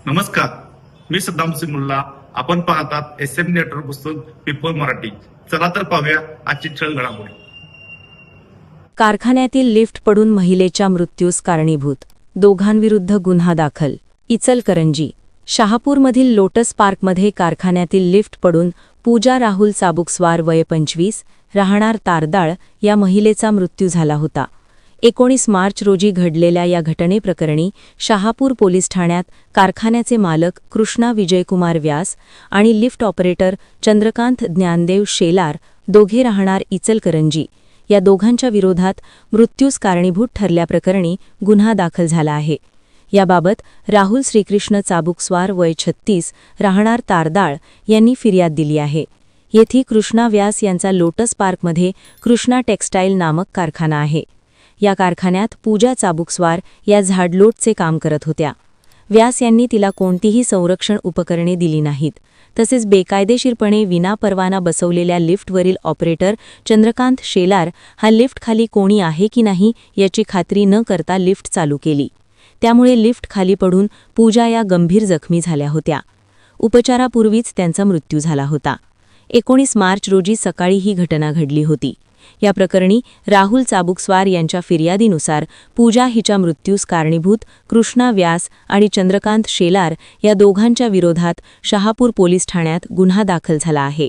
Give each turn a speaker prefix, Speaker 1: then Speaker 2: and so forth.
Speaker 1: नमस्कार, मी सद्दाम सिमुल्ला. आपण पाहतात SM नेटवर्क पुस्तक पीपल मराठी. चला तर पाहूया आजची ठळक घडामोडी.
Speaker 2: कारखान्यातील लिफ्ट पडून महिलेच्या मृत्यूस कारणीभूत, दोघांविरुद्ध गुन्हा दाखल. इचलकरंजी शहापूरमधील लोटस पार्कमध्ये कारखान्यातील लिफ्ट पडून पूजा राहुल चाबुकस्वार वय 25 राहणार तारदाळ या महिलेचा मृत्यू झाला होता. 19 मार्च रोजी घडलेल्या या घटनेप्रकरणी शहापूर पोलीस ठाण्यात कारखान्याचे मालक कृष्णा विजयकुमार व्यास आणि लिफ्ट ऑपरेटर चंद्रकांत ज्ञानदेव शेलार, दोघे राहणार इचलकरंजी, या दोघांच्या विरोधात मृत्यूस कारणीभूत ठरल्याप्रकरणी गुन्हा दाखल झाला आहे. याबाबत राहुल श्रीकृष्ण चाबुकस्वार वय 36 राहणार तारदाळ यांनी फिर्याद दिली आहे. येथे कृष्णा व्यास यांचा लोटस पार्कमध्ये कृष्णा टेक्सटाईल नामक कारखाना आहे. या कारखान्यात पूजा चाबुकस्वार या झाडलोटचे काम करत होत्या. व्यास यांनी तिला कोणतीही संरक्षण उपकरणे दिली नाहीत. तसेच बेकायदेशीरपणे विनापरवाना बसवलेल्या लिफ्टवरील ऑपरेटर चंद्रकांत शेलार हा लिफ्टखाली कोणी आहे की नाही याची खात्री न करता लिफ्ट चालू केली. त्यामुळे लिफ्ट खाली पडून पूजा या गंभीर जखमी झाल्या होत्या. उपचारापूर्वीच त्यांचा मृत्यू झाला होता. 19 मार्च रोजी सकाळी ही घटना घडली होती. या प्रकरणी राहुल चाबुकस्वार यांच्या फिर्यादीनुसार पूजा हिच्या मृत्यूस कारणीभूत कृष्णा व्यास आणि चंद्रकांत शेलार या दोघांच्या विरोधात शहापूर पोलीस ठाण्यात गुन्हा दाखल झाला आहे.